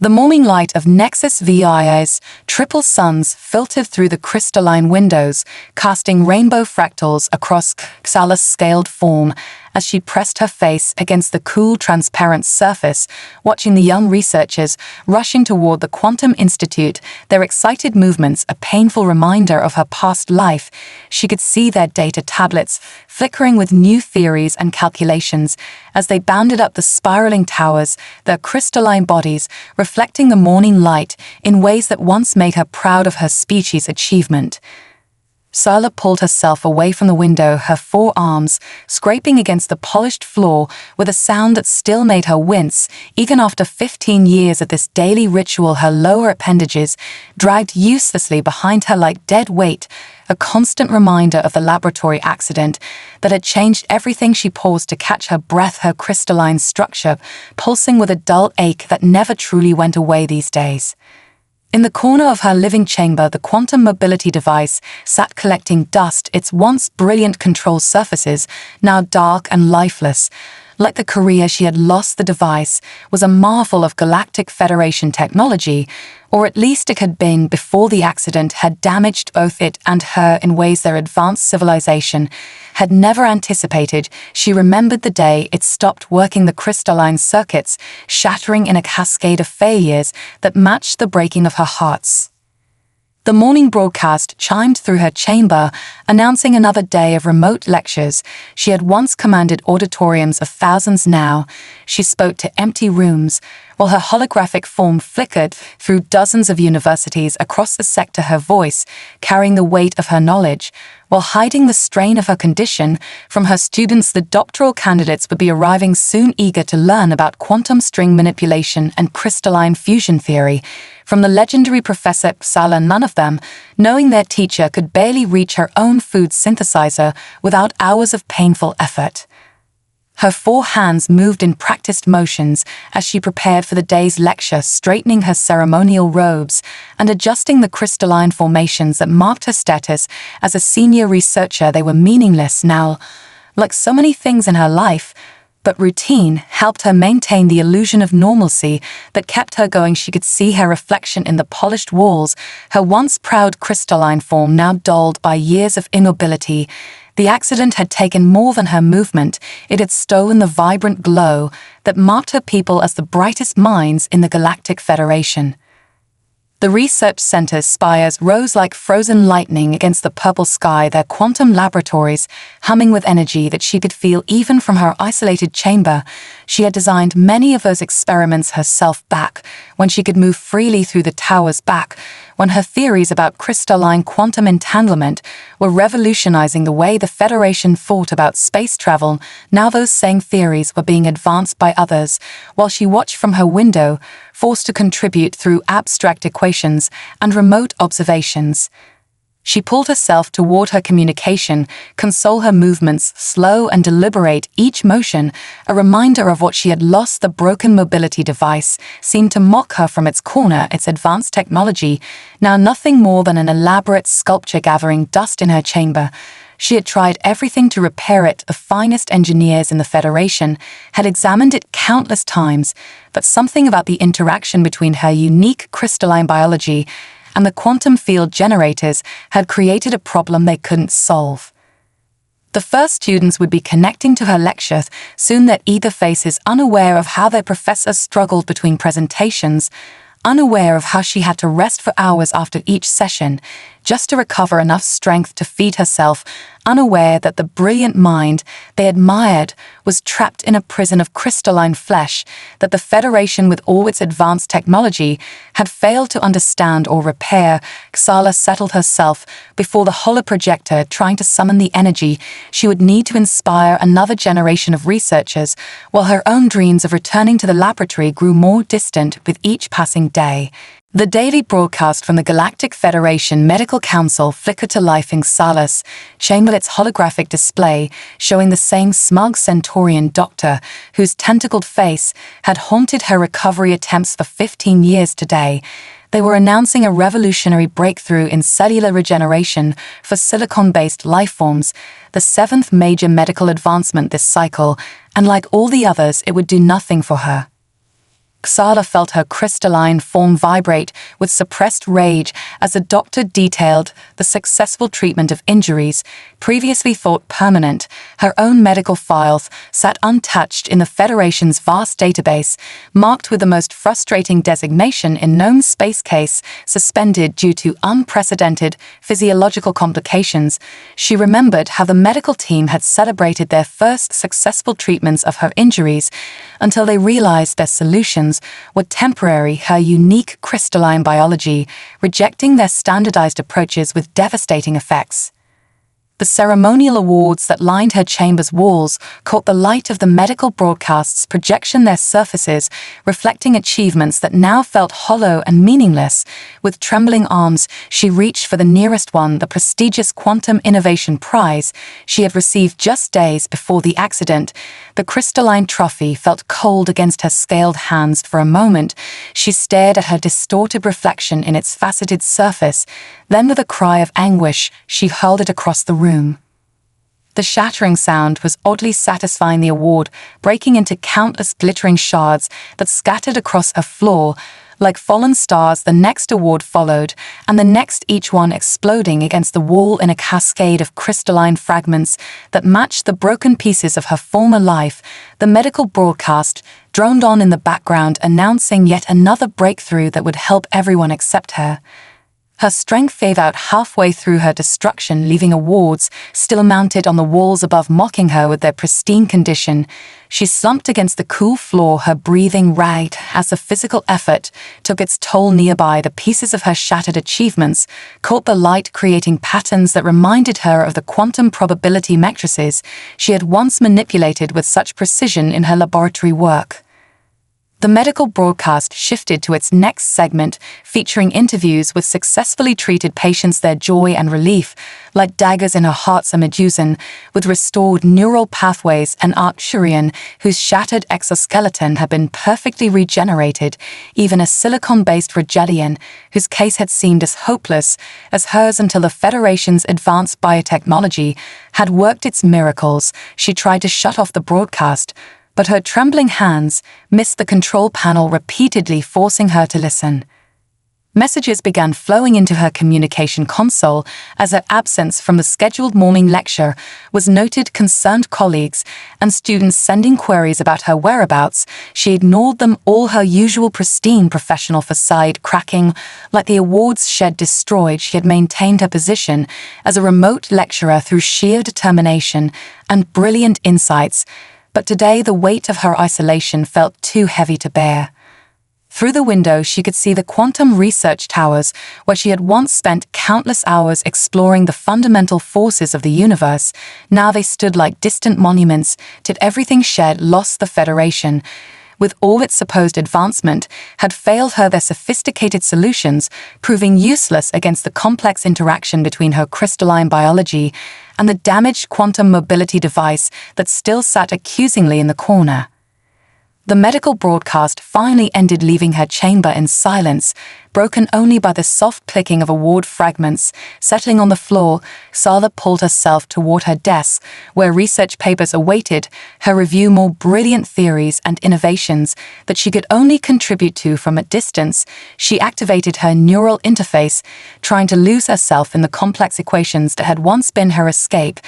The morning light of Nexus VI's triple suns filtered through the crystalline windows, casting rainbow fractals across Xala's scaled form as she pressed her face against the cool, transparent surface, watching the young researchers rushing toward the Quantum Institute, their excited movements a painful reminder of her past life. She could see their data tablets flickering with new theories and calculations as they bounded up the spiraling towers, their crystalline bodies reflecting the morning light in ways that once made her proud of her species' achievement. Sala pulled herself away from the window, her forearms scraping against the polished floor with a sound that still made her wince. Even after 15 years of this daily ritual, her lower appendages dragged uselessly behind her like dead weight, a constant reminder of the laboratory accident that had changed everything. She paused to catch her breath, her crystalline structure pulsing with a dull ache that never truly went away these days. In the corner of her living chamber, the quantum mobility device sat collecting dust, its once brilliant control surfaces now dark and lifeless. Like the career she had lost, the device was a marvel of Galactic Federation technology, or at least it had been before the accident had damaged both it and her in ways their advanced civilization had never anticipated. She remembered the day it stopped working, the crystalline circuits shattering in a cascade of failures that matched the breaking of her hearts. The morning broadcast chimed through her chamber, announcing another day of remote lectures. She had once commanded auditoriums of thousands. Now she spoke to empty rooms, while her holographic form flickered through dozens of universities across the sector, her voice carrying the weight of her knowledge, while hiding the strain of her condition from her students. The doctoral candidates would be arriving soon, eager to learn about quantum string manipulation and crystalline fusion theory from the legendary Professor Sala, none of them knowing their teacher could barely reach her own food synthesizer without hours of painful effort. Her four hands moved in practiced motions as she prepared for the day's lecture, straightening her ceremonial robes and adjusting the crystalline formations that marked her status as a senior researcher. They were meaningless now, like so many things in her life, but routine helped her maintain the illusion of normalcy that kept her going. She could see her reflection in the polished walls, her once proud crystalline form now dulled by years of immobility. The accident had taken more than her movement. It had stolen the vibrant glow that marked her people as the brightest minds in the Galactic Federation. The research center's spires rose like frozen lightning against the purple sky, their quantum laboratories humming with energy that she could feel even from her isolated chamber. She had designed many of those experiments herself back when she could move freely through the towers, back when her theories about crystalline quantum entanglement were revolutionizing the way the Federation thought about space travel. Now those same theories were being advanced by others, while she watched from her window, forced to contribute through abstract equations and remote observations. She pulled herself toward her communication console, her movements slow and deliberate, each motion a reminder of what she had lost. The broken mobility device seemed to mock her from its corner, its advanced technology now nothing more than an elaborate sculpture gathering dust in her chamber. She had tried everything to repair it. The finest engineers in the Federation had examined it countless times, but something about the interaction between her unique crystalline biology and the quantum field generators had created a problem they couldn't solve. The first students would be connecting to her lecture soon, their eager faces unaware of how their professor struggled between presentations, unaware of how she had to rest for hours after each session just to recover enough strength to feed herself, unaware that the brilliant mind they admired was trapped in a prison of crystalline flesh that the Federation, with all its advanced technology, had failed to understand or repair. Xala settled herself before the holoprojector, trying to summon the energy she would need to inspire another generation of researchers, while her own dreams of returning to the laboratory grew more distant with each passing day. The daily broadcast from the Galactic Federation Medical Council flickered to life in Xala's chamber, its holographic display showing the same smug Centaurian doctor whose tentacled face had haunted her recovery attempts for 15 years. Today, they were announcing a revolutionary breakthrough in cellular regeneration for silicon-based lifeforms, the seventh major medical advancement this cycle, and like all the others, it would do nothing for her. Xala felt her crystalline form vibrate with suppressed rage as the doctor detailed the successful treatment of injuries previously thought permanent. Her own medical files sat untouched in the Federation's vast database, marked with the most frustrating designation in known space case, suspended due to unprecedented physiological complications. She remembered how the medical team had celebrated their first successful treatments of her injuries until they realized their solutions were temporary, her unique crystalline biology, rejecting their standardized approaches with devastating effects. The ceremonial awards that lined her chamber's walls caught the light of the medical broadcast's projection, their surfaces reflecting achievements that now felt hollow and meaningless. With trembling arms, she reached for the nearest one, the prestigious Quantum Innovation Prize she had received just days before the accident. The crystalline trophy felt cold against her scaled hands. For a moment, she stared at her distorted reflection in its faceted surface. Then, with a cry of anguish, she hurled it across the room. The shattering sound was oddly satisfying, the award breaking into countless glittering shards that scattered across a floor. Like fallen stars, the next award followed, and the next, each one exploding against the wall in a cascade of crystalline fragments that matched the broken pieces of her former life. The medical broadcast droned on in the background, announcing yet another breakthrough that would help everyone accept her. Her strength gave out halfway through her destruction, leaving awards still mounted on the walls above, mocking her with their pristine condition. She slumped against the cool floor, her breathing ragged as the physical effort took its toll. Nearby, the pieces of her shattered achievements caught the light, creating patterns that reminded her of the quantum probability matrices she had once manipulated with such precision in her laboratory work. The medical broadcast shifted to its next segment, featuring interviews with successfully treated patients, their joy and relief, like daggers in her heart. A Medusan with restored neural pathways, an Arcturian whose shattered exoskeleton had been perfectly regenerated, even a silicon-based Regelian whose case had seemed as hopeless as hers until the Federation's advanced biotechnology had worked its miracles. She tried to shut off the broadcast, but her trembling hands missed the control panel repeatedly, forcing her to listen. Messages began flowing into her communication console as her absence from the scheduled morning lecture was noted. Concerned colleagues and students sending queries about her whereabouts. She ignored them all, her usual pristine professional facade cracking like the awards shed destroyed. She had maintained her position as a remote lecturer through sheer determination and brilliant insights, but today the weight of her isolation felt too heavy to bear. Through the window, she could see the quantum research towers, where she had once spent countless hours exploring the fundamental forces of the universe. Now they stood like distant monuments. Did everything shed lost the Federation, with all its supposed advancement, had failed her, their sophisticated solutions proving useless against the complex interaction between her crystalline biology and the damaged quantum mobility device that still sat accusingly in the corner. The medical broadcast finally ended, leaving her chamber in silence, broken only by the soft clicking of award fragments settling on the floor. Xala pulled herself toward her desk, where research papers awaited her review, more brilliant theories and innovations that she could only contribute to from a distance. She activated her neural interface, trying to lose herself in the complex equations that had once been her escape.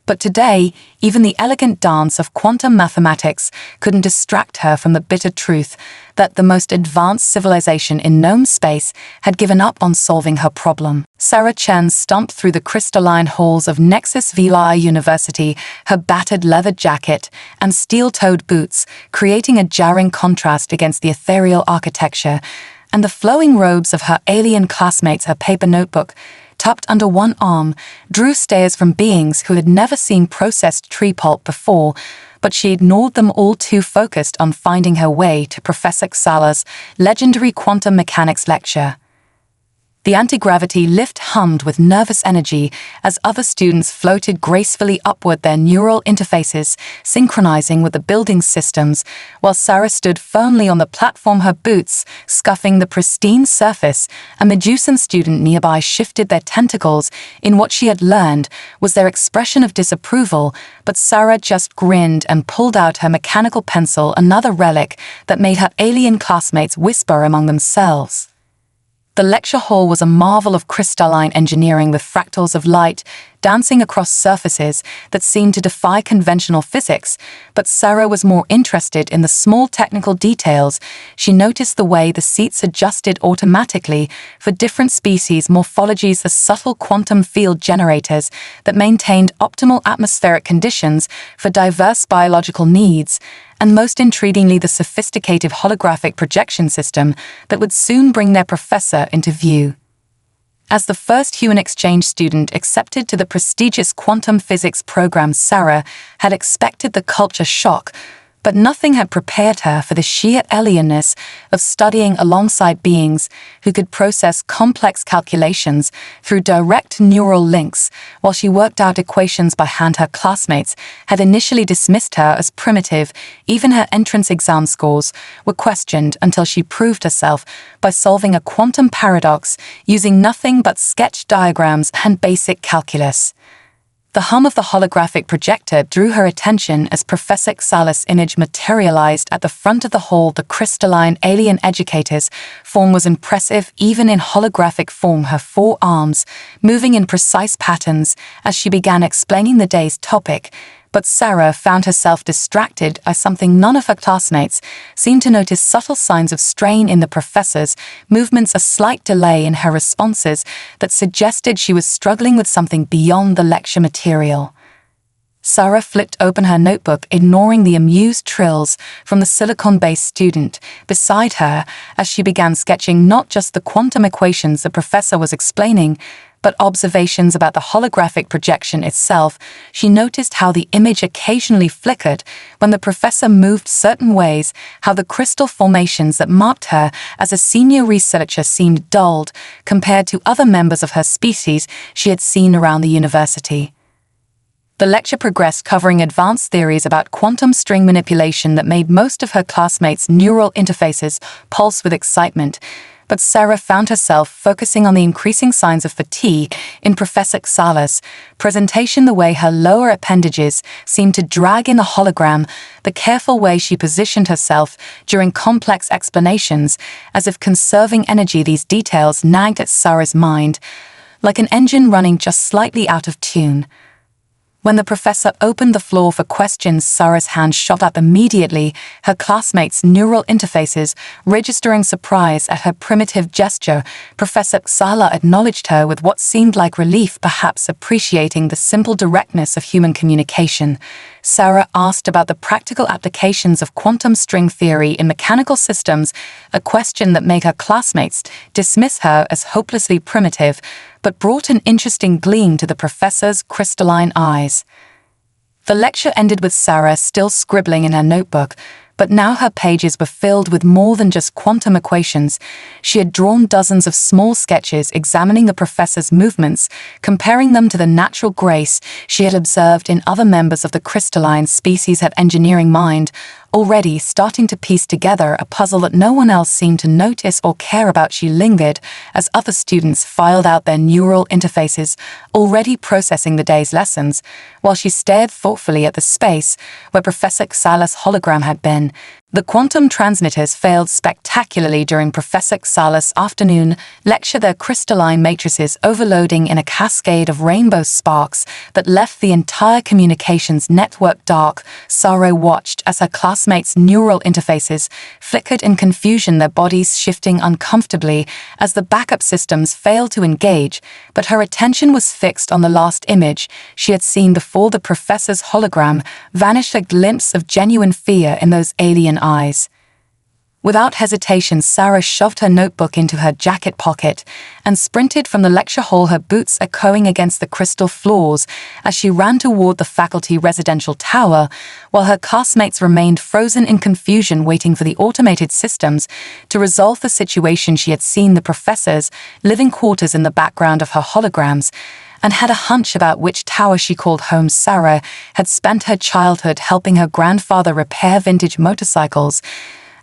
But today, even the elegant dance of quantum mathematics couldn't distract her from the bitter truth that the most advanced civilization in known space had given up on solving her problem. Sarah Chen stomped through the crystalline halls of Nexus VI University, her battered leather jacket and steel-toed boots creating a jarring contrast against the ethereal architecture and the flowing robes of her alien classmates. Her paper notebook, tucked under one arm, drew stares from beings who had never seen processed tree pulp before, but she ignored them all, too focused on finding her way to Professor Xala's legendary quantum mechanics lecture. The anti-gravity lift hummed with nervous energy as other students floated gracefully upward, their neural interfaces synchronizing with the building's systems, while Sarah stood firmly on the platform, her boots scuffing the pristine surface. A Medusan student nearby shifted their tentacles in what she had learned was their expression of disapproval, but Sarah just grinned and pulled out her mechanical pencil, another relic that made her alien classmates whisper among themselves. The lecture hall was a marvel of crystalline engineering, with fractals of light dancing across surfaces that seemed to defy conventional physics, but Sarah was more interested in the small technical details. She noticed the way the seats adjusted automatically for different species morphologies, the subtle quantum field generators that maintained optimal atmospheric conditions for diverse biological needs, and most intriguingly, the sophisticated holographic projection system that would soon bring their professor into view. As the first human exchange student accepted to the prestigious quantum physics program, Sarah had expected the culture shock, but nothing had prepared her for the sheer alienness of studying alongside beings who could process complex calculations through direct neural links while she worked out equations by hand. Her classmates had initially dismissed her as primitive. Even her entrance exam scores were questioned until she proved herself by solving a quantum paradox using nothing but sketch diagrams and basic calculus. The hum of the holographic projector drew her attention as Professor Xala's image materialized at the front of the hall. The crystalline alien educator's form was impressive even in holographic form, her four arms moving in precise patterns as she began explaining the day's topic. But Sarah found herself distracted by something. None of her classmates seemed to notice subtle signs of strain in the professor's movements, a slight delay in her responses that suggested she was struggling with something beyond the lecture material. Sarah flipped open her notebook, ignoring the amused trills from the silicon-based student beside her as she began sketching not just the quantum equations the professor was explaining, but observations about the holographic projection itself. She noticed how the image occasionally flickered when the professor moved certain ways, how the crystal formations that marked her as a senior researcher seemed dulled compared to other members of her species she had seen around the university. The lecture progressed, covering advanced theories about quantum string manipulation that made most of her classmates' neural interfaces pulse with excitement. But Sarah found herself focusing on the increasing signs of fatigue in Professor Xala's presentation, the way her lower appendages seemed to drag in the hologram, the careful way she positioned herself during complex explanations, as if conserving energy. These details nagged at Sarah's mind, like an engine running just slightly out of tune. When the professor opened the floor for questions, Sarah's hand shot up immediately, her classmates' neural interfaces registering surprise at her primitive gesture. Professor Xala acknowledged her with what seemed like relief, perhaps appreciating the simple directness of human communication. Sarah asked about the practical applications of quantum string theory in mechanical systems, a question that made her classmates dismiss her as hopelessly primitive, but brought an interesting gleam to the professor's crystalline eyes. The lecture ended with Sarah still scribbling in her notebook, but now her pages were filled with more than just quantum equations. She had drawn dozens of small sketches examining the professor's movements, comparing them to the natural grace she had observed in other members of the crystalline species. Her engineering mind already starting to piece together a puzzle that no one else seemed to notice or care about. She lingered as other students filed out their neural interfaces, already processing the day's lessons, while she stared thoughtfully at the space where Professor Xala's hologram had been. The quantum transmitters failed spectacularly during Professor Xala's afternoon lecture, their crystalline matrices overloading in a cascade of rainbow sparks that left the entire communications network dark. Sarah watched as her classmates' neural interfaces flickered in confusion, their bodies shifting uncomfortably as the backup systems failed to engage, but her attention was fixed on the last image she had seen before the professor's hologram vanished, a glimpse of genuine fear in those alien eyes. Without hesitation, Sarah shoved her notebook into her jacket pocket and sprinted from the lecture hall, her boots echoing against the crystal floors as she ran toward the faculty residential tower, while her classmates remained frozen in confusion, waiting for the automated systems to resolve the situation. She had seen the professor's living quarters in the background of her holograms and had a hunch about which tower she called home. Sarah had spent her childhood helping her grandfather repair vintage motorcycles,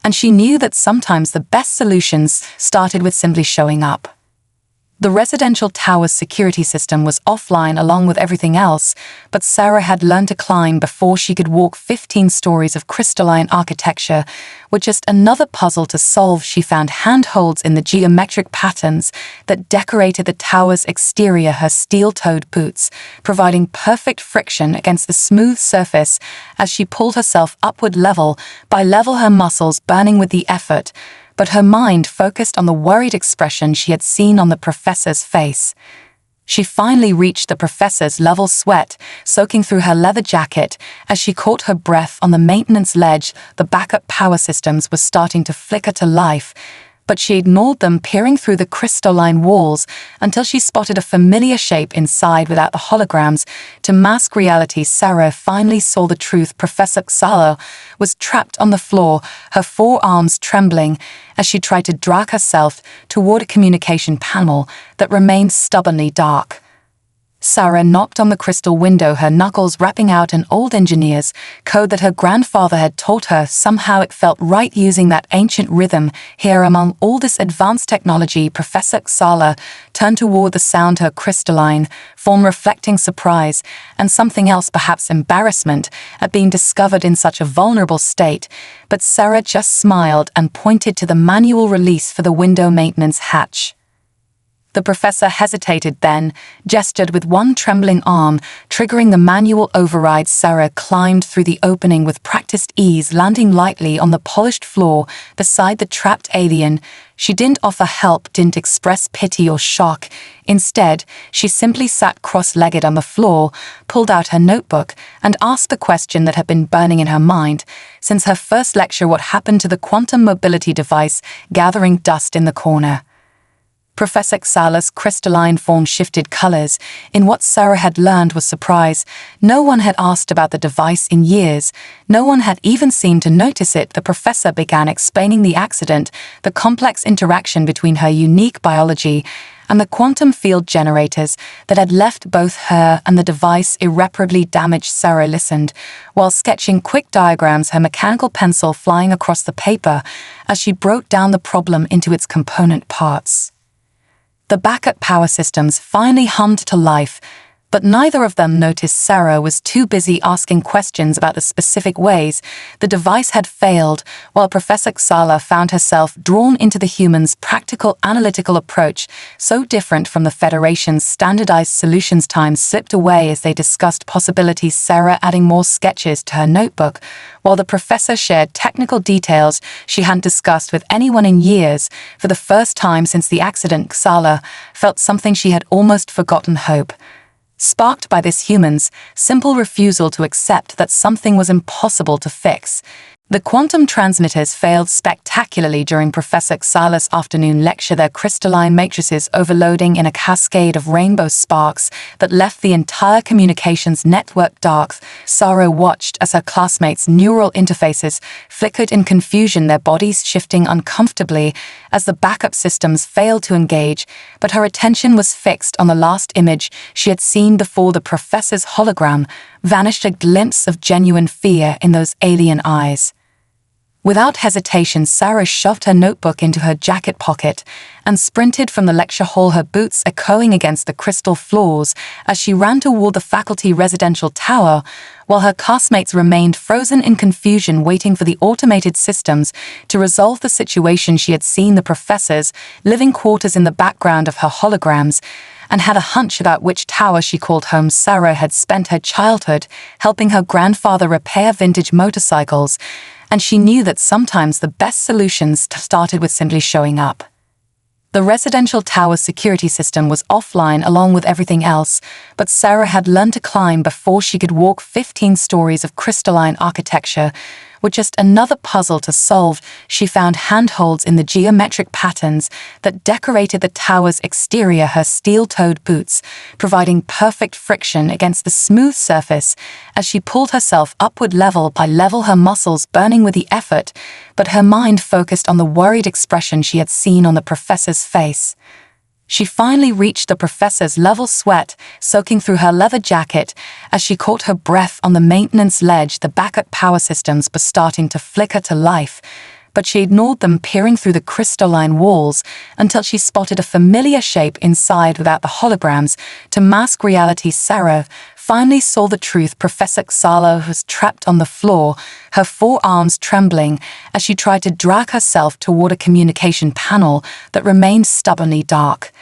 and she knew that sometimes the best solutions started with simply showing up. The residential tower's security system was offline along with everything else, but Sarah had learned to climb before she could walk. 15 stories of crystalline architecture were just another puzzle to solve. She found handholds in the geometric patterns that decorated the tower's exterior, her steel-toed boots providing perfect friction against the smooth surface as she pulled herself upward level by level, her muscles burning with the effort, but her mind focused on the worried expression she had seen on the professor's face. She finally reached the professor's level, sweat soaking through her leather jacket as she caught her breath on the maintenance ledge. The backup power systems were starting to flicker to life, but she ignored them, peering through the crystalline walls until she spotted a familiar shape inside. Without the holograms to mask reality, Sarah finally saw the truth. Professor Xala was trapped on the floor, her forearms trembling as she tried to drag herself toward a communication panel that remained stubbornly dark. Sarah knocked on the crystal window, her knuckles rapping out an old engineer's code that her grandfather had taught her. Somehow it felt right, using that ancient rhythm here among all this advanced technology. Professor Xala turned toward the sound, her crystalline form reflecting surprise and something else, perhaps embarrassment at being discovered in such a vulnerable state. But Sarah just smiled and pointed to the manual release for the window maintenance hatch. The professor hesitated, then gestured with one trembling arm, triggering the manual override. Sarah climbed through the opening with practiced ease, landing lightly on the polished floor beside the trapped alien. She didn't offer help, didn't express pity or shock. Instead, she simply sat cross-legged on the floor, pulled out her notebook, and asked the question that had been burning in her mind since her first lecture: what happened to the quantum mobility device gathering dust in the corner? Professor Xala's crystalline form shifted colors. In what Sarah had learned was surprise. No one had asked about the device in years. No one had even seemed to notice it. The professor began explaining the accident, the complex interaction between her unique biology and the quantum field generators that had left both her and the device irreparably damaged. Sarah listened, while sketching quick diagrams, her mechanical pencil flying across the paper as she broke down the problem into its component parts. The backup power systems finally hummed to life, but neither of them noticed. Sarah was too busy asking questions about the specific ways the device had failed, while Professor Xala found herself drawn into the humans' practical, analytical approach, so different from the Federation's standardized solutions. Time slipped away as they discussed possibilities, Sarah adding more sketches to her notebook, while the professor shared technical details she hadn't discussed with anyone in years. For the first time since the accident, Xala felt something she had almost forgotten: hope. Sparked by this human's simple refusal to accept that something was impossible to fix. The quantum transmitters failed spectacularly during Professor Xala's afternoon lecture, their crystalline matrices overloading in a cascade of rainbow sparks that left the entire communications network dark. Sarah watched as her classmates' neural interfaces flickered in confusion, their bodies shifting uncomfortably as the backup systems failed to engage, but her attention was fixed on the last image she had seen before. The professor's hologram vanished, a glimpse of genuine fear in those alien eyes. Without hesitation, Sarah shoved her notebook into her jacket pocket and sprinted from the lecture hall, her boots echoing against the crystal floors as she ran toward the faculty residential tower, while her classmates remained frozen in confusion, waiting for the automated systems to resolve the situation. She had seen the professor's living quarters in the background of her holograms and had a hunch about which tower she called home. Sarah had spent her childhood helping her grandfather repair vintage motorcycles, and she knew that sometimes the best solutions started with simply showing up. The residential tower's security system was offline along with everything else, but Sarah had learned to climb before she could walk. 15 stories of crystalline architecture were just another puzzle to solve. She found handholds in the geometric patterns that decorated the tower's exterior, her steel-toed boots, providing perfect friction against the smooth surface as she pulled herself upward level by level, her muscles burning with the effort, but her mind focused on the worried expression she had seen on the professor's face. She finally reached the professor's level, sweat soaking through her leather jacket as she caught her breath on the maintenance ledge. The backup power systems were starting to flicker to life, but she ignored them, peering through the crystalline walls until she spotted a familiar shape inside without the holograms to mask reality. Sarah finally saw the truth. Professor Xala was trapped on the floor, her forearms trembling as she tried to drag herself toward a communication panel that remained stubbornly dark.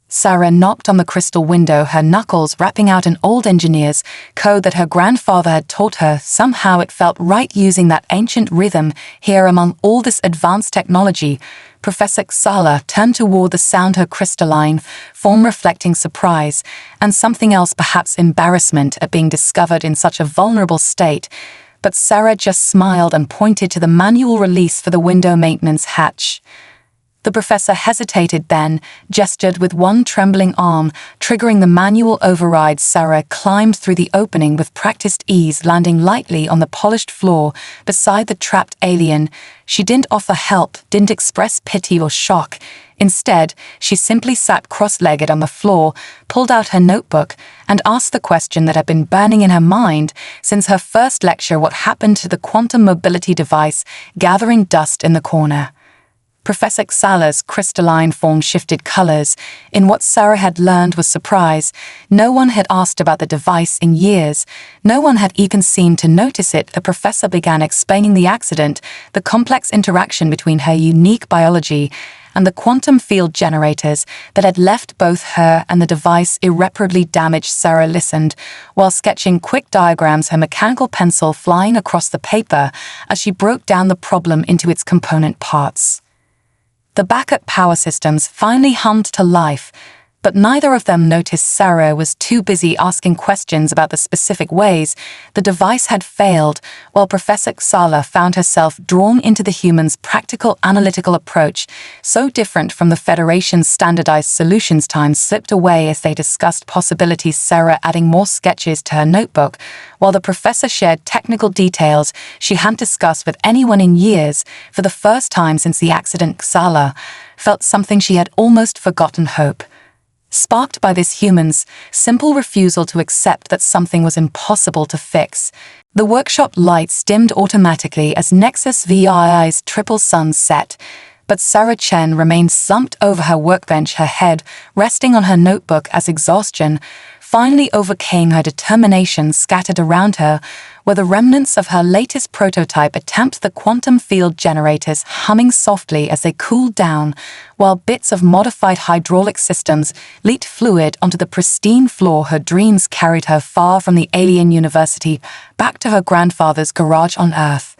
Sarah knocked on the crystal window, her knuckles rapping out an old engineer's code that her grandfather had taught her. Somehow it felt right using that ancient rhythm here among all this advanced technology. Professor Xala turned toward the sound, her crystalline form reflecting surprise and something else, perhaps embarrassment at being discovered in such a vulnerable state. But Sarah just smiled and pointed to the manual release for the window maintenance hatch. The professor hesitated, then gestured with one trembling arm, triggering the manual override. Sarah climbed through the opening with practiced ease, landing lightly on the polished floor beside the trapped alien. She didn't offer help, didn't express pity or shock. Instead, she simply sat cross-legged on the floor, pulled out her notebook, and asked the question that had been burning in her mind since her first lecture: what happened to the quantum mobility device gathering dust in the corner? Professor Xala's crystalline form shifted colors. In what Sarah had learned was surprise. No one had asked about the device in years. No one had even seemed to notice it. The professor began explaining the accident, the complex interaction between her unique biology and the quantum field generators that had left both her and the device irreparably damaged. Sarah listened, while sketching quick diagrams, her mechanical pencil flying across the paper as she broke down the problem into its component parts. The backup power systems finally hummed to life, but neither of them noticed. Sarah was too busy asking questions about the specific ways the device had failed, while Professor Xala found herself drawn into the human's practical, analytical approach, so different from the Federation's standardized solutions. Time slipped away as they discussed possibilities, Sarah adding more sketches to her notebook, while the professor shared technical details she hadn't discussed with anyone in years. For the first time since the accident, Xala felt something she had almost forgotten: hope. Sparked by this human's simple refusal to accept that something was impossible to fix. The workshop lights dimmed automatically as Nexus VII's triple suns set, but Sarah Chen remained slumped over her workbench, her head resting on her notebook as exhaustion finally overcame her. Determination scattered around her were the remnants of her latest prototype attempt, the quantum field generators humming softly as they cooled down, while bits of modified hydraulic systems leaked fluid onto the pristine floor. Her dreams carried her far from the alien university, back to her grandfather's garage on Earth.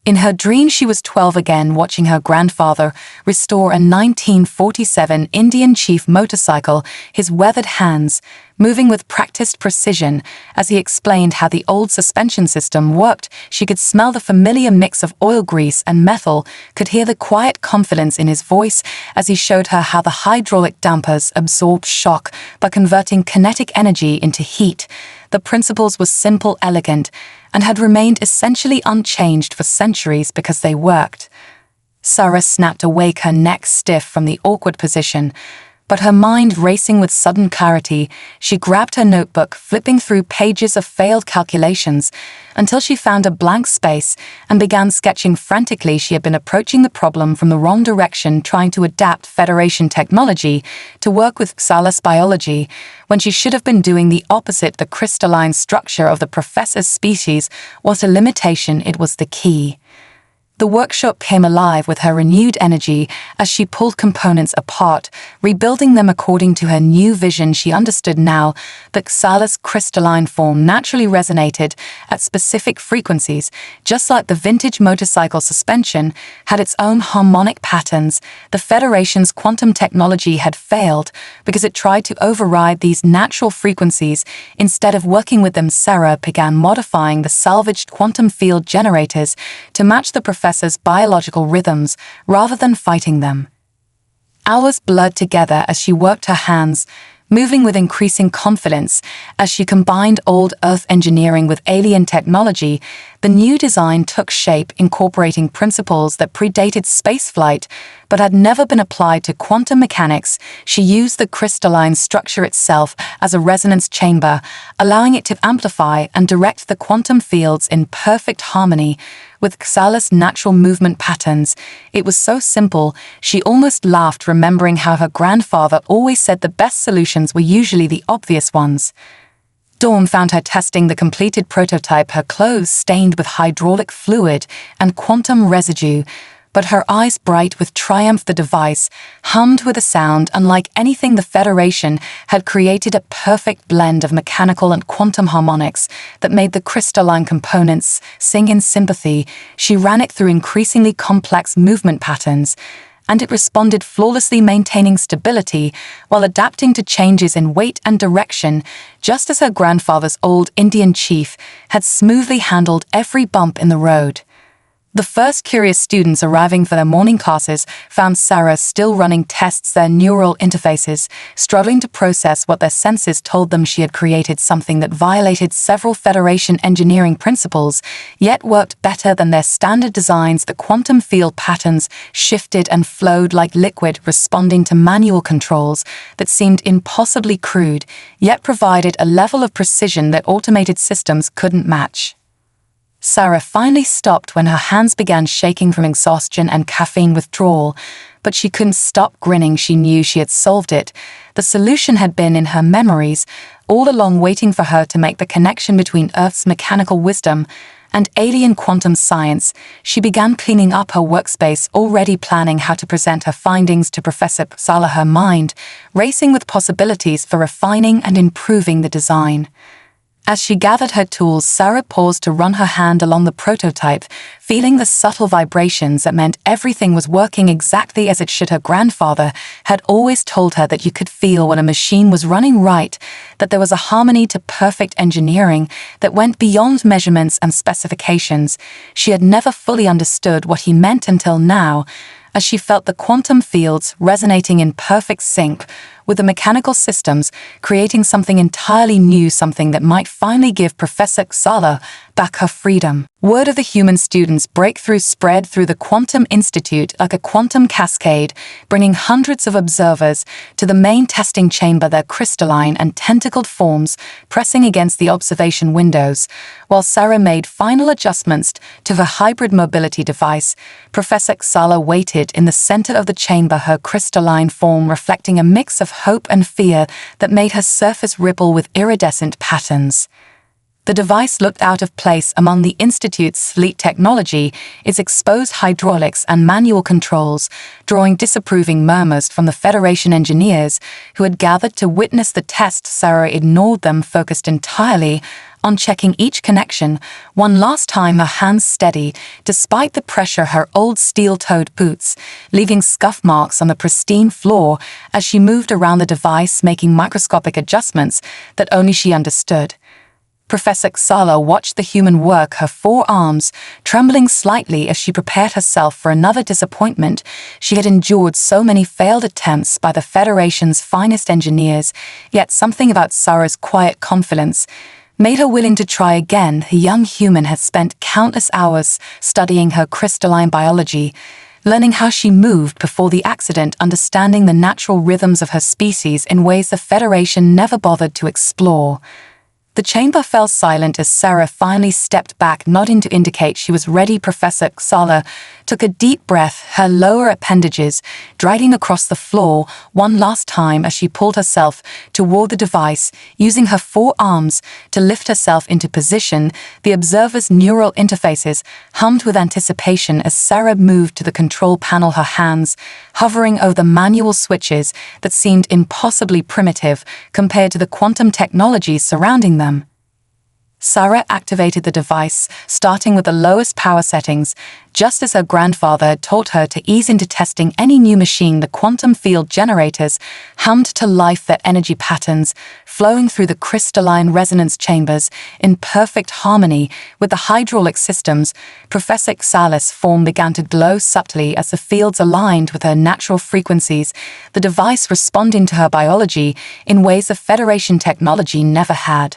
In her dream, she was 12 again, watching her grandfather restore a 1947 Indian Chief motorcycle, his weathered hands moving with practiced precision as he explained how the old suspension system worked. She could smell the familiar mix of oil, grease, and metal, could hear the quiet confidence in his voice as he showed her how the hydraulic dampers absorbed shock by converting kinetic energy into heat. The principles were simple, elegant, and had remained essentially unchanged for centuries because they worked. Sarah snapped awake, her neck stiff from the awkward position, but her mind racing with sudden clarity. She grabbed her notebook, flipping through pages of failed calculations until she found a blank space and began sketching frantically. She had been approaching the problem from the wrong direction, trying to adapt Federation technology to work with Xala's biology, when she should have been doing the opposite. The crystalline structure of the professor's species was a limitation, it was the key. The workshop came alive with her renewed energy as she pulled components apart, rebuilding them according to her new vision. She understood now that Xala's crystalline form naturally resonated at specific frequencies, just like the vintage motorcycle suspension had its own harmonic patterns. The Federation's quantum technology had failed because it tried to override these natural frequencies. Instead of working with them, Sarah began modifying the salvaged quantum field generators to match the professor's biological rhythms rather than fighting them. Hours blurred together as she worked her hands, moving with increasing confidence as she combined old Earth engineering with alien technology. The new design took shape, incorporating principles that predated spaceflight but had never been applied to quantum mechanics. She used the crystalline structure itself as a resonance chamber, allowing it to amplify and direct the quantum fields in perfect harmony with Xala's natural movement patterns. It was so simple, she almost laughed, remembering how her grandfather always said the best solutions were usually the obvious ones. Dawn found her testing the completed prototype, her clothes stained with hydraulic fluid and quantum residue, but her eyes bright with triumph. The device hummed with a sound unlike anything the Federation had created, a perfect blend of mechanical and quantum harmonics that made the crystalline components sing in sympathy. She ran it through increasingly complex movement patterns, and it responded flawlessly, maintaining stability while adapting to changes in weight and direction, just as her grandfather's old Indian chief had smoothly handled every bump in the road. The first curious students arriving for their morning classes found Sarah still running tests, their neural interfaces struggling to process what their senses told them. She had created something that violated several Federation engineering principles, yet worked better than their standard designs. The quantum field patterns shifted and flowed like liquid, responding to manual controls that seemed impossibly crude, yet provided a level of precision that automated systems couldn't match. Sarah finally stopped when her hands began shaking from exhaustion and caffeine withdrawal, but she couldn't stop grinning. She knew she had solved it. The solution had been in her memories, all along, waiting for her to make the connection between Earth's mechanical wisdom and alien quantum science. She began cleaning up her workspace, already planning how to present her findings to Professor Xala, her mind racing with possibilities for refining and improving the design. As she gathered her tools, Sarah paused to run her hand along the prototype, feeling the subtle vibrations that meant everything was working exactly as it should. Her grandfather had always told her that you could feel when a machine was running right, that there was a harmony to perfect engineering that went beyond measurements and specifications. She had never fully understood what he meant until now, as she felt the quantum fields resonating in perfect sync with the mechanical systems, creating something entirely new, something that might finally give Professor Xala back her freedom. Word of the human students' breakthrough spread through the Quantum Institute like a quantum cascade, bringing hundreds of observers to the main testing chamber, their crystalline and tentacled forms pressing against the observation windows. While Sarah made final adjustments to her hybrid mobility device, Professor Xala waited in the center of the chamber, her crystalline form reflecting a mix of hope and fear that made her surface ripple with iridescent patterns. The device looked out of place among the Institute's sleek technology, its exposed hydraulics and manual controls drawing disapproving murmurs from the Federation engineers who had gathered to witness the test. Sarah ignored them, focused entirely on checking each connection one last time, her hands steady despite the pressure, her old steel-toed boots leaving scuff marks on the pristine floor as she moved around the device, making microscopic adjustments that only she understood. Professor Xala watched the human work, her forearms trembling slightly as she prepared herself for another disappointment. She had endured so many failed attempts by the Federation's finest engineers, yet something about Sarah's quiet confidence made her willing to try again. The young human had spent countless hours studying her crystalline biology, learning how she moved before the accident, understanding the natural rhythms of her species in ways the Federation never bothered to explore. The chamber fell silent as Sarah finally stepped back, nodding to indicate she was ready. Professor Xala took a deep breath, her lower appendages dragging across the floor one last time as she pulled herself toward the device, using her forearms to lift herself into position. The observer's neural interfaces hummed with anticipation as Sarah moved to the control panel, her hands hovering over the manual switches that seemed impossibly primitive compared to the quantum technologies surrounding them. Sarah activated the device, starting with the lowest power settings, just as her grandfather had taught her to ease into testing any new machine. The quantum field generators hummed to life, their energy patterns flowing through the crystalline resonance chambers in perfect harmony with the hydraulic systems. Professor Xala's form began to glow subtly as the fields aligned with her natural frequencies, the device responding to her biology in ways the Federation technology never had.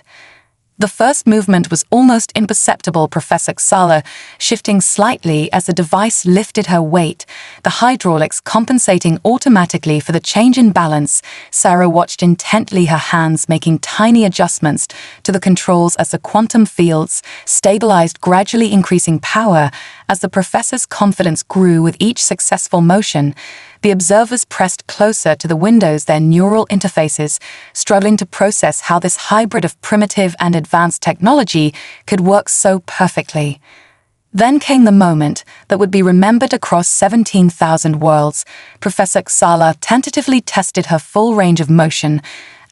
The first movement was almost imperceptible, Professor Xala shifting slightly as the device lifted her weight, the hydraulics compensating automatically for the change in balance. Sarah watched intently, her hands making tiny adjustments to the controls as the quantum fields stabilized, gradually increasing power as the professor's confidence grew with each successful motion. The observers pressed closer to the windows, their neural interfaces struggling to process how this hybrid of primitive and advanced technology could work so perfectly. Then came the moment that would be remembered across 17,000 worlds. Professor Xala tentatively tested her full range of motion,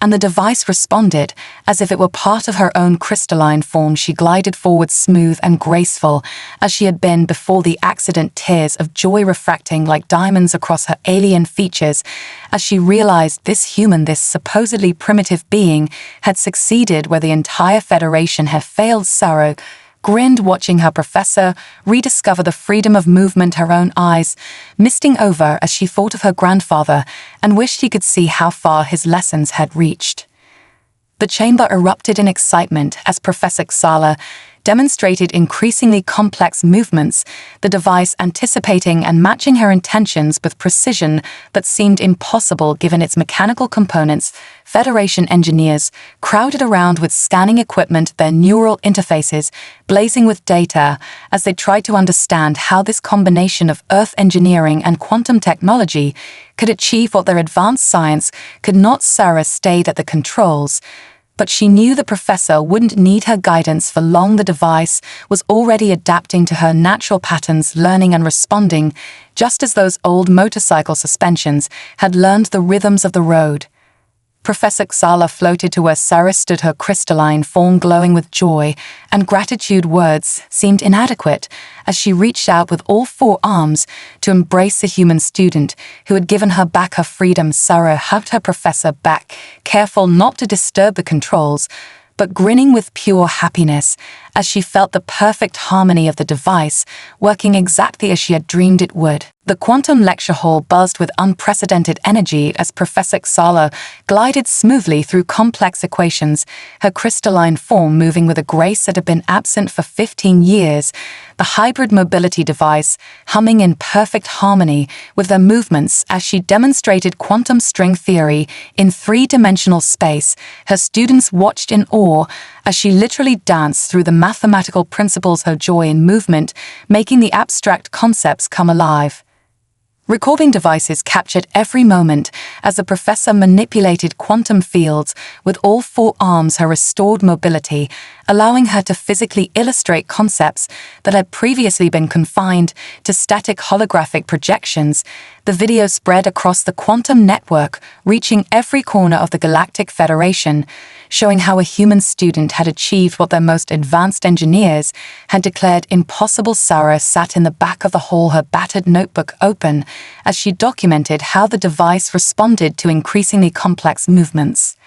and the device responded as if it were part of her own crystalline form. She glided forward, smooth and graceful as she had been before the accident, tears of joy refracting like diamonds across her alien features as she realized this human, this supposedly primitive being, had succeeded where the entire Federation had failed. Sarah grinned, watching her professor rediscover the freedom of movement, her own eyes misting over as she thought of her grandfather and wished he could see how far his lessons had reached. The chamber erupted in excitement as Professor Xala demonstrated increasingly complex movements, the device anticipating and matching her intentions with precision that seemed impossible given its mechanical components. Federation engineers crowded around with scanning equipment, their neural interfaces blazing with data as they tried to understand how this combination of Earth engineering and quantum technology could achieve what their advanced science could not. Sarah stayed at the controls, but she knew the professor wouldn't need her guidance for long. The device was already adapting to her natural patterns, learning and responding, just as those old motorcycle suspensions had learned the rhythms of the road. Professor Xala floated to where Sarah stood, her crystalline form glowing with joy and gratitude. Words seemed inadequate as she reached out with all four arms to embrace the human student who had given her back her freedom. Sarah hugged her professor back, careful not to disturb the controls, but grinning with pure happiness as she felt the perfect harmony of the device working exactly as she had dreamed it would. The quantum lecture hall buzzed with unprecedented energy as Professor Xala glided smoothly through complex equations, her crystalline form moving with a grace that had been absent for 15 years, the hybrid mobility device humming in perfect harmony with their movements as she demonstrated quantum string theory in three-dimensional space. Her students watched in awe as she literally danced through the mathematical principles, her joy in movement making the abstract concepts come alive. Recording devices captured every moment as the professor manipulated quantum fields with all four arms, her restored mobility, allowing her to physically illustrate concepts that had previously been confined to static holographic projections. The video spread across the quantum network, reaching every corner of the Galactic Federation, showing how a human student had achieved what their most advanced engineers had declared impossible. Sarah sat in the back of the hall, her battered notebook open, as she documented how the device responded to increasingly complex movements.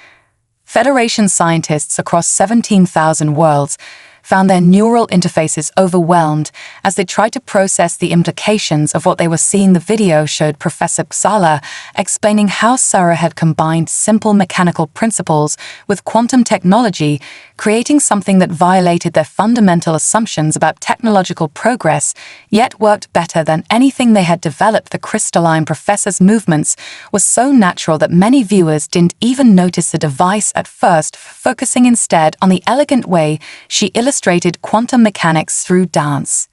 Federation scientists across 17,000 worlds found their neural interfaces overwhelmed as they tried to process the implications of what they were seeing. The video showed Professor Xala explaining how Sarah had combined simple mechanical principles with quantum technology, creating something that violated their fundamental assumptions about technological progress, yet worked better than anything they had developed. The crystalline professor's movements was so natural that many viewers didn't even notice the device at first, focusing instead on the elegant way she illustrated quantum mechanics through dance.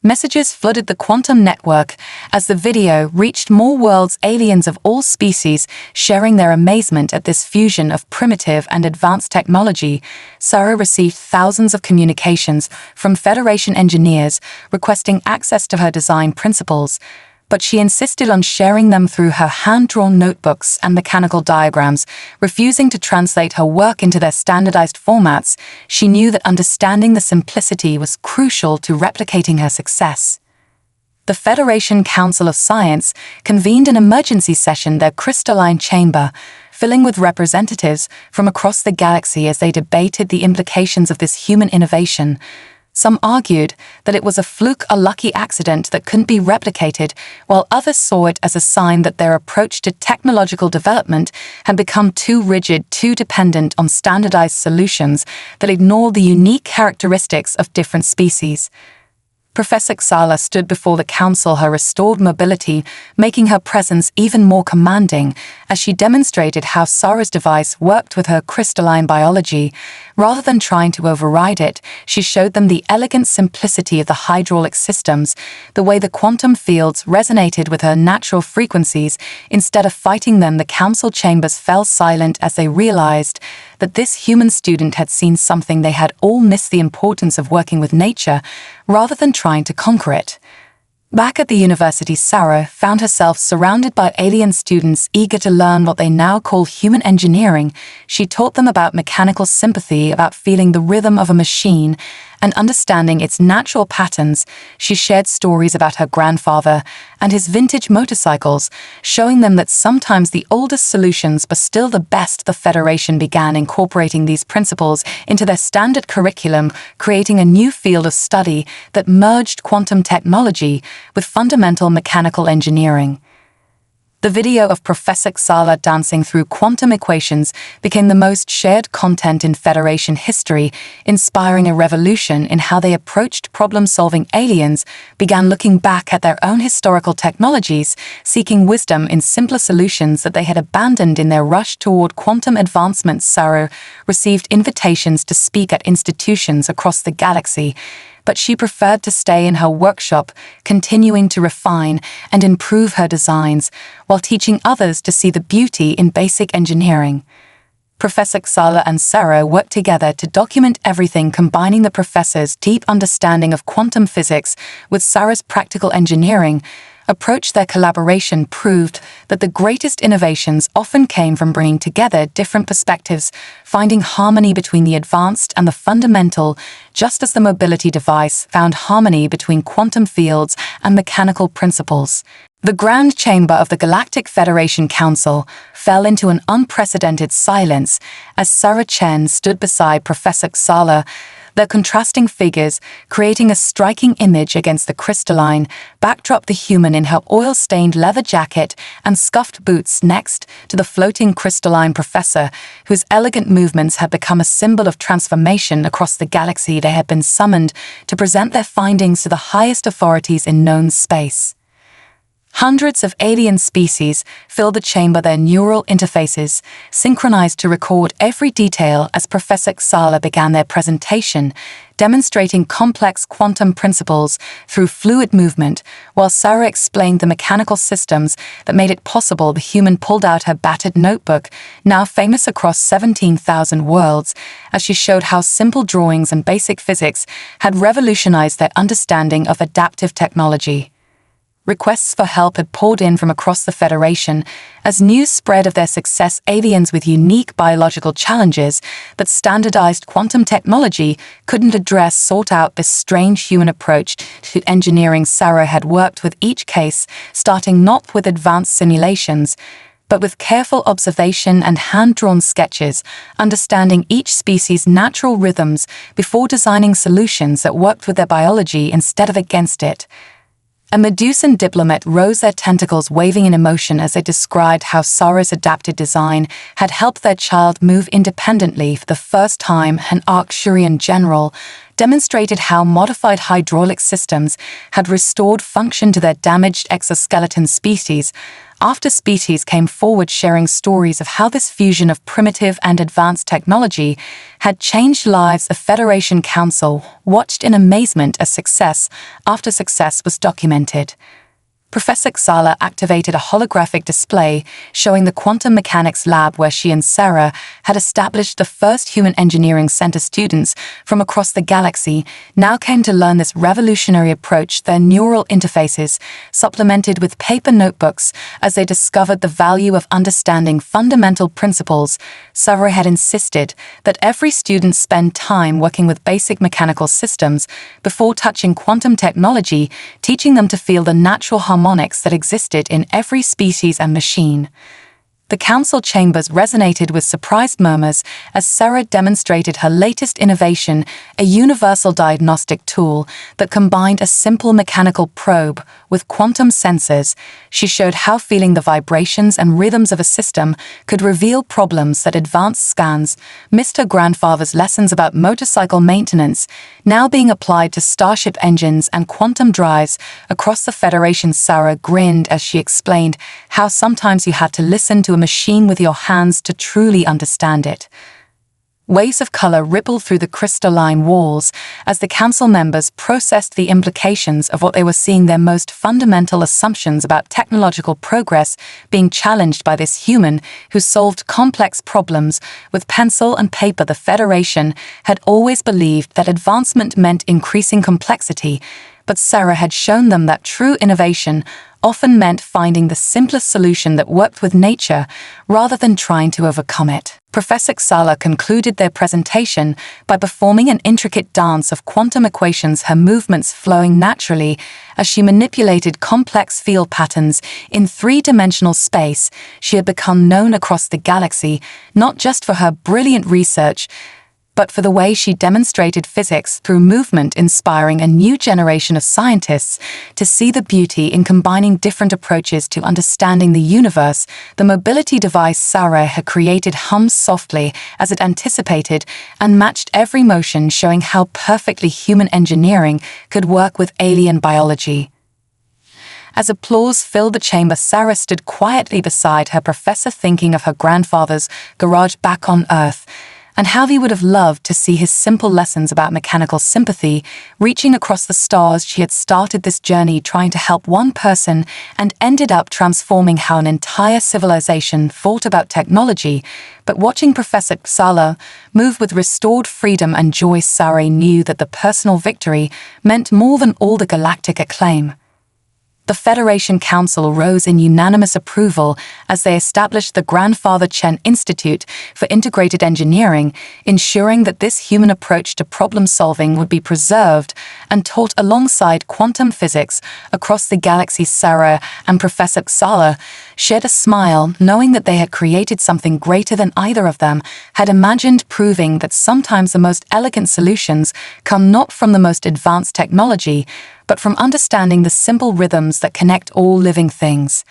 Messages flooded the quantum network as the video reached more worlds, aliens of all species sharing their amazement at this fusion of primitive and advanced technology. Sarah received thousands of communications from Federation engineers requesting access to her design principles, but she insisted on sharing them through her hand-drawn notebooks and mechanical diagrams, refusing to translate her work into their standardized formats. She knew that understanding the simplicity was crucial to replicating her success. The Federation Council of Science convened an emergency session, their crystalline chamber filling with representatives from across the galaxy as they debated the implications of this human innovation. Some argued that it was a fluke, a lucky accident that couldn't be replicated, while others saw it as a sign that their approach to technological development had become too rigid, too dependent on standardized solutions that ignored the unique characteristics of different species. Professor Xala stood before the council, her restored mobility making her presence even more commanding as she demonstrated how Sarah's device worked with her crystalline biology. Rather than trying to override it, she showed them the elegant simplicity of the hydraulic systems, the way the quantum fields resonated with her natural frequencies. Instead of fighting them, the council chambers fell silent as they realized that this human student had seen something they had all missed: the importance of working with nature rather than trying to conquer it. Back at the university, Sarah found herself surrounded by alien students eager to learn what they now call human engineering. She taught them about mechanical sympathy, about feeling the rhythm of a machine and understanding its natural patterns. She shared stories about her grandfather and his vintage motorcycles, showing them that sometimes the oldest solutions were still the best. The Federation began incorporating these principles into their standard curriculum, creating a new field of study that merged quantum technology with fundamental mechanical engineering. The video of Professor Xala dancing through quantum equations became the most shared content in Federation history, inspiring a revolution in how they approached problem-solving. Aliens began looking back at their own historical technologies, seeking wisdom in simpler solutions that they had abandoned in their rush toward quantum advancement. Sarah received invitations to speak at institutions across the galaxy, but she preferred to stay in her workshop, continuing to refine and improve her designs while teaching others to see the beauty in basic engineering. Professor Xala and Sarah worked together to document everything, combining the professor's deep understanding of quantum physics with Sarah's practical engineering approach. Their collaboration proved that the greatest innovations often came from bringing together different perspectives, finding harmony between the advanced and the fundamental, just as the mobility device found harmony between quantum fields and mechanical principles. The Grand Chamber of the Galactic Federation Council fell into an unprecedented silence as Sarah Chen stood beside Professor Xala, their contrasting figures creating a striking image against the crystalline backdrop. The human in her oil-stained leather jacket and scuffed boots next to the floating crystalline professor, whose elegant movements had become a symbol of transformation across the galaxy. They had been summoned to present their findings to the highest authorities in known space. Hundreds of alien species filled the chamber, their neural interfaces synchronized to record every detail as Professor Xala began their presentation, demonstrating complex quantum principles through fluid movement, while Sarah explained the mechanical systems that made it possible. The human pulled out her battered notebook, now famous across 17,000 worlds, as she showed how simple drawings and basic physics had revolutionized their understanding of adaptive technology. Requests for help had poured in from across the Federation as news spread of their success. Aliens with unique biological challenges that standardized quantum technology couldn't address sought out this strange human approach to engineering. Sarah had worked with each case, starting not with advanced simulations, but with careful observation and hand-drawn sketches, understanding each species' natural rhythms before designing solutions that worked with their biology instead of against it. A Medusan diplomat rose their tentacles waving in emotion as they described how Sarah's adapted design had helped their child move independently for the first time. An Arcturian general demonstrated how modified hydraulic systems had restored function to their damaged exoskeleton species. After species came forward sharing stories of how this fusion of primitive and advanced technology had changed lives. The Federation Council watched in amazement as success after success was documented. Professor Xala activated a holographic display showing the quantum mechanics lab where she and Sarah had established the first human engineering center. Students from across the galaxy now came to learn this revolutionary approach. Their neural interfaces supplemented with paper notebooks as they discovered the value of understanding fundamental principles. Sarah had insisted that every student spend time working with basic mechanical systems before touching quantum technology, teaching them to feel the natural harmonics that existed in every species and machine. The council chambers resonated with surprised murmurs as Sarah demonstrated her latest innovation, a universal diagnostic tool that combined a simple mechanical probe with quantum sensors. She showed how feeling the vibrations and rhythms of a system could reveal problems that advanced scans missed. Her grandfather's lessons about motorcycle maintenance now being applied to starship engines and quantum drives across the Federation. Sarah grinned as she explained how sometimes you had to listen to a machine with your hands to truly understand it. Waves of color rippled through the crystalline walls as the council members processed the implications of what they were seeing, their most fundamental assumptions about technological progress being challenged by this human who solved complex problems with pencil and paper. The Federation had always believed that advancement meant increasing complexity, but Sarah had shown them that true innovation often meant finding the simplest solution that worked with nature rather than trying to overcome it. Professor Xala concluded their presentation by performing an intricate dance of quantum equations, her movements flowing naturally as she manipulated complex field patterns in three-dimensional space. She had become known across the galaxy not just for her brilliant research, but for the way she demonstrated physics through movement, inspiring a new generation of scientists to see the beauty in combining different approaches to understanding the universe. The mobility device Sarah had created hummed softly as it anticipated and matched every motion, showing how perfectly human engineering could work with alien biology. As applause filled the chamber, Sarah stood quietly beside her professor, thinking of her grandfather's garage back on Earth, and how he would have loved to see his simple lessons about mechanical sympathy reaching across the stars. She had started this journey trying to help one person and ended up transforming how an entire civilization thought about technology. But watching Professor Xala move with restored freedom and joy, Sarah knew that the personal victory meant more than all the galactic acclaim. The Federation Council rose in unanimous approval as they established the Grandfather Chen Institute for Integrated Engineering, ensuring that this human approach to problem-solving would be preserved and taught alongside quantum physics across the galaxy. Sarah and Professor Xala shared a smile, knowing that they had created something greater than either of them had imagined, proving that sometimes the most elegant solutions come not from the most advanced technology, but from understanding the simple rhythms that connect all living things.